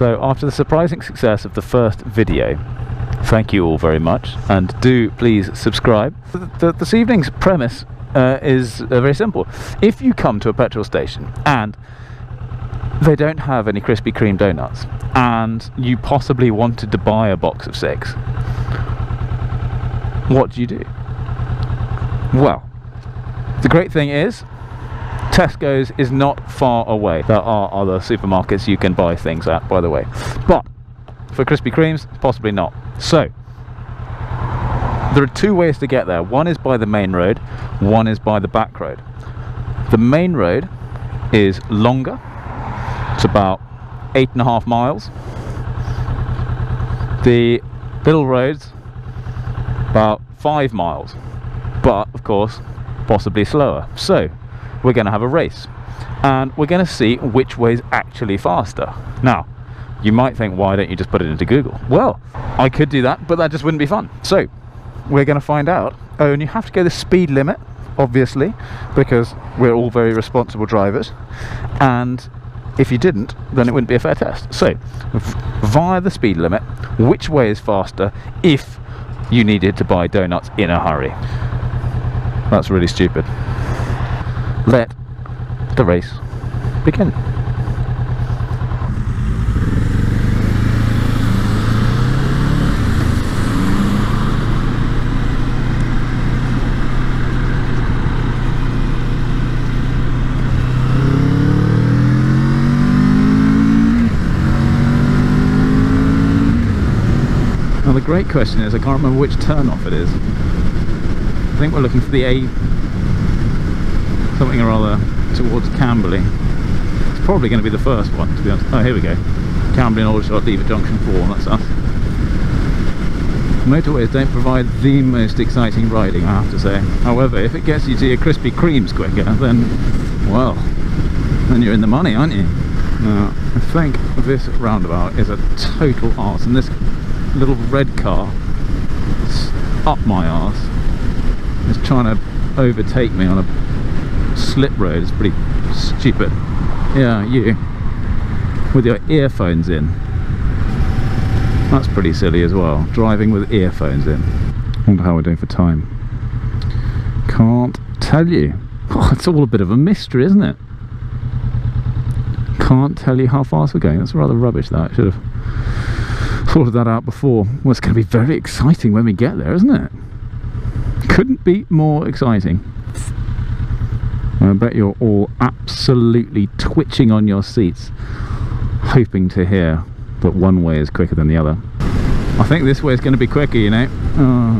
So after the surprising success of the first video, thank you all very much, and do please subscribe. This evening's premise is very simple. If you come to a petrol station and they don't have any Krispy Kreme donuts, and you possibly wanted to buy a box of 6, what do you do? Well, the great thing is, Tesco's is not far away. There are other supermarkets you can buy things at, by the way. But for Krispy Kremes, possibly not. So, there are 2 ways to get there. One is by the main road, one is by the back road. The main road is longer. It's about 8.5 miles. The little road's about 5 miles. But, of course, possibly slower. So, we're going to have a race, and we're going to see which way's actually faster. Now, you might think, why don't you just put it into Google? Well, I could do that, but that just wouldn't be fun. So, we're going to find out. Oh, and you have to go the speed limit, obviously, because we're all very responsible drivers. And if you didn't, then it wouldn't be a fair test. So, via the speed limit, which way is faster if you needed to buy donuts in a hurry? That's really stupid. Let the race begin. Now the great question is, I can't remember which turn off it is. I think we're looking for the A something or other towards Camberley. It's probably going to be the first one, to be honest. Oh, here we go. Camberley and Aldershot leave at junction 4, that's us. Motorways don't provide the most exciting riding, I have to say. However, if it gets you to your Krispy Kremes quicker, then, well, then you're in the money, aren't you? Now, I think this roundabout is a total arse, and this little red car is up my arse. It's trying to overtake me on a slip road. It's pretty stupid. Yeah, you with your earphones in. That's pretty silly as well, driving with earphones in. I wonder how we're doing for time. Can't tell you. Oh, it's all a bit of a mystery, isn't it? Can't tell you how fast we're going. That's rather rubbish, that. I should have sorted that out before. Well, it's going to be very exciting when we get there, isn't it? Couldn't be more exciting. I bet you're all absolutely twitching on your seats, hoping to hear that one way is quicker than the other. I think this way is going to be quicker, you know. Oh.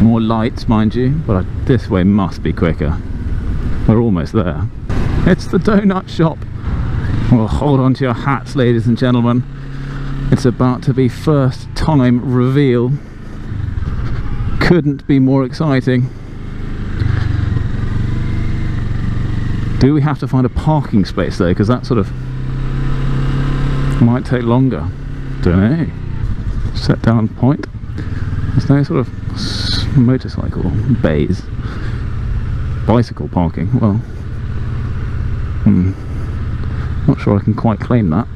More lights, mind you, but this way must be quicker. We're almost there. It's the donut shop. Well, hold on to your hats, ladies and gentlemen. It's about to be first time reveal. Couldn't be more exciting. Do we have to find a parking space though? Because that sort of might take longer. Don't know. Set down point. There's no sort of motorcycle bays. Bicycle parking. Well, not sure I can quite claim that.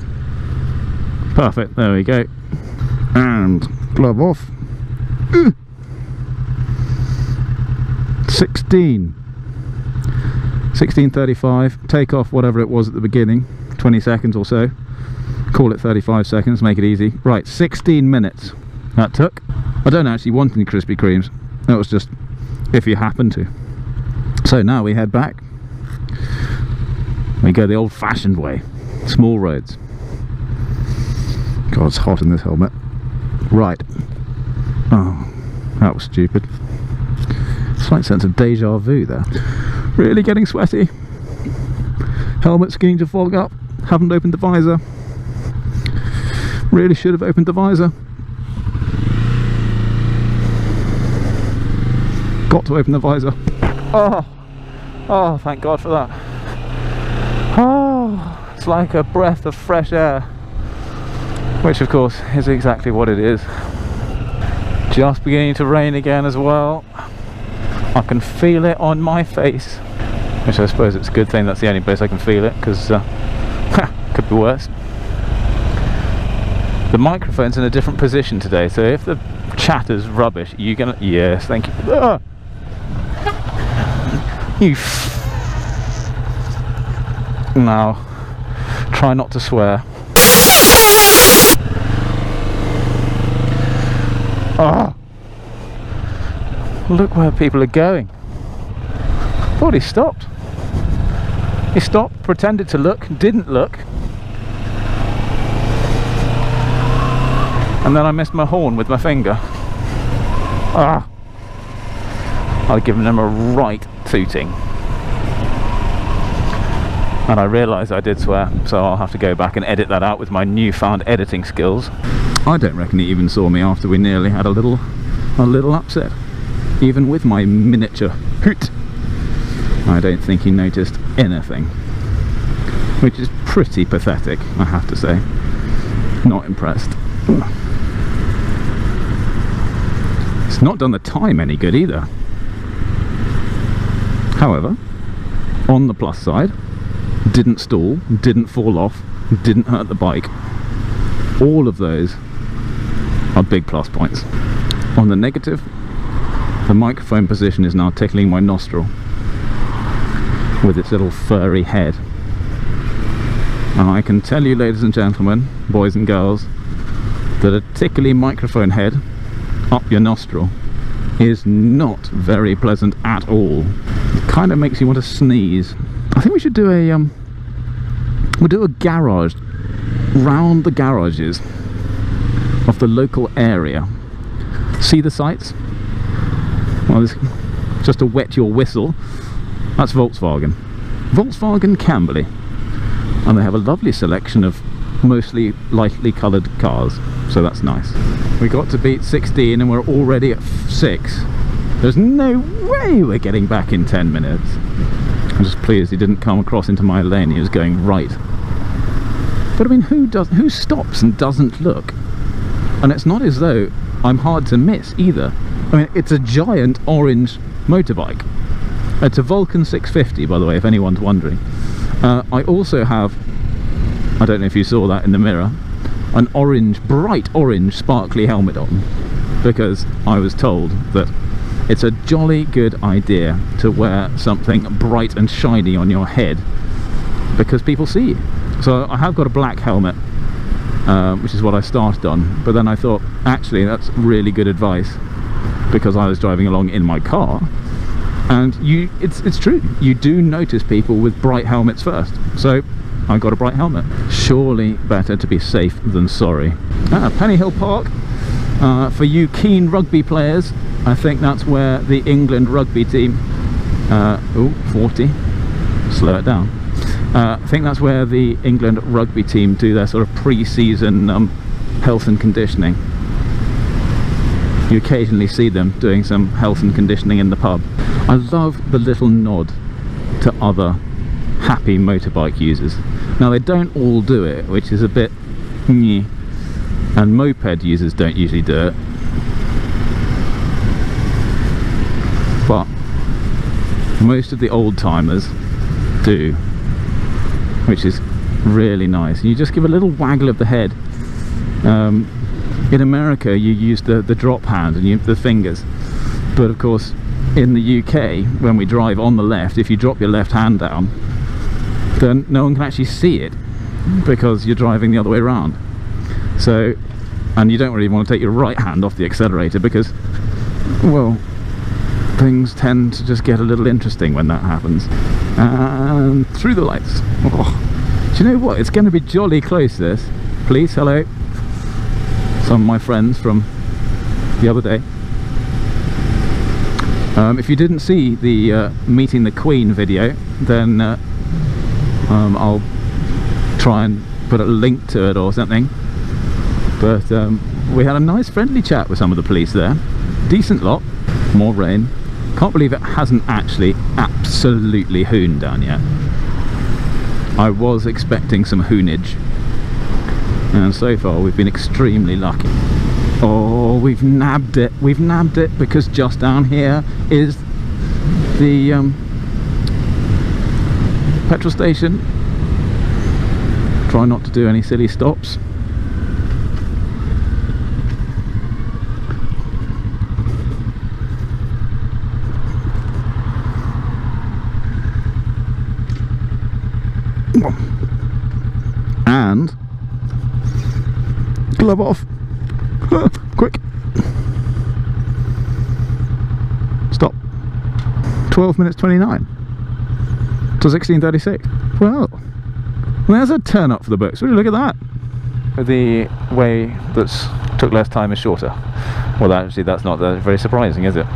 Perfect. There we go. And glove off. 16:35, take off whatever it was at the beginning, 20 seconds or so, call it 35 seconds, make it easy. Right, 16 minutes that took. I don't actually want any Krispy Kremes, that was just if you happen to. So now we head back, we go the old fashioned way, small roads. God, it's hot in this helmet. Right, oh, that was stupid. Slight sense of deja vu there. Really getting sweaty. Helmet's beginning to fog up. Haven't opened the visor. Really should have opened the visor. Got to open the visor. Oh, thank God for that. Oh, it's like a breath of fresh air. Which of course is exactly what it is. Just beginning to rain again as well. I can feel it on my face, which I suppose it's a good thing that's the only place I can feel it, because Could be worse. The microphone's in a different position today, so if the chatter's rubbish, you're gonna... Yes, thank you. Ah! Now, try not to swear. Ah! Look where people are going. Thought he stopped. He stopped, pretended to look, didn't look. And then I missed my horn with my finger. Ah! I'd given him a right tooting. And I realised I did swear, so I'll have to go back and edit that out with my newfound editing skills. I don't reckon he even saw me after we nearly had a little upset. Even with my miniature hoot. I don't think he noticed anything. Which is pretty pathetic, I have to say. Not impressed. It's not done the time any good either. However, on the plus side, didn't stall, didn't fall off, didn't hurt the bike. All of those are big plus points. On the negative, the microphone position is now tickling my nostril with its little furry head. And I can tell you, ladies and gentlemen, boys and girls, that a tickly microphone head up your nostril is not very pleasant at all. It kind of makes you want to sneeze. I think we should do a we'll do a garage round the garages of the local area. See the sights? Well, this, just to wet your whistle, that's Volkswagen. Volkswagen Camberley. And they have a lovely selection of mostly lightly coloured cars, so that's nice. We got to beat 16 and we're already at 6. There's no way we're getting back in 10 minutes. I'm just pleased he didn't come across into my lane. He was going right. But I mean, who stops and doesn't look? And it's not as though I'm hard to miss either. I mean, it's a giant orange motorbike. It's a Vulcan 650, by the way, if anyone's wondering. I also have, I don't know if you saw that in the mirror, an orange, bright orange sparkly helmet on, because I was told that it's a jolly good idea to wear something bright and shiny on your head because people see you. So I have got a black helmet, which is what I started on, but then I thought, actually that's really good advice, because I was driving along in my car, and it's true, you do notice people with bright helmets first. So I got a bright helmet. Surely better to be safe than sorry. Penny Hill Park, for you keen rugby players, I think that's where the England rugby team, 40, slow it down. I think that's where the England rugby team do their sort of pre-season health and conditioning. You occasionally see them doing some health and conditioning in the pub. I love the little nod to other happy motorbike users. Now they don't all do it, which is a bit nyeh, and moped users don't usually do it. But most of the old timers do, which is really nice. You just give a little waggle of the head. In America you use the drop hand and the fingers, but of course in the UK, when we drive on the left, if you drop your left hand down, then no one can actually see it because you're driving the other way around. So, and you don't really want to take your right hand off the accelerator because, well, things tend to just get a little interesting when that happens. And through the lights. Oh, do you know what? It's going to be jolly close, this. Please, hello. Some of my friends from the other day. If you didn't see the Meeting the Queen video, then I'll try and put a link to it or something. But we had a nice friendly chat with some of the police there. Decent lot. More rain. Can't believe it hasn't actually absolutely hooned down yet. I was expecting some hoonage, and so far we've been extremely lucky. Oh, we've nabbed it. We've nabbed it because just down here is the petrol station. Try not to do any silly stops. And glove off. Quick. Stop. 12 minutes 29 to 16:36. Well, there's a turn up for the books. Would you look at that? The way that took less time is shorter. Well, actually, that's not very surprising, is it?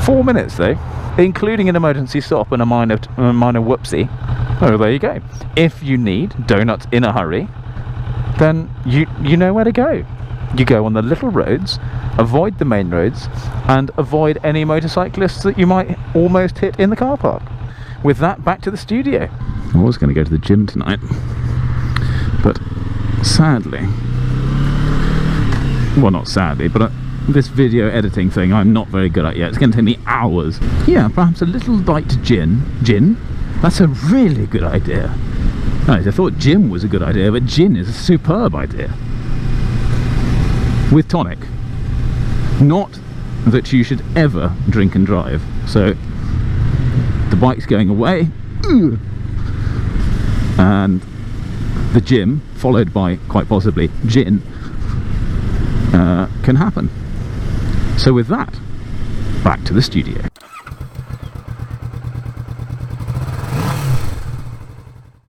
4 minutes though, including an emergency stop and a minor whoopsie. Oh, there you go. If you need donuts in a hurry, then you know where to go. You go on the little roads, avoid the main roads, and avoid any motorcyclists that you might almost hit in the car park. With that, back to the studio. I was going to go to the gym tonight, but sadly, well, not sadly, but this video editing thing I'm not very good at yet. It's going to take me hours. Yeah, perhaps a little bite to gin. Gin? That's a really good idea. Right, I thought gin was a good idea, but gin is a superb idea. With tonic. Not that you should ever drink and drive. So the bike's going away, and the gym, followed by quite possibly gin, can happen. So with that, back to the studio.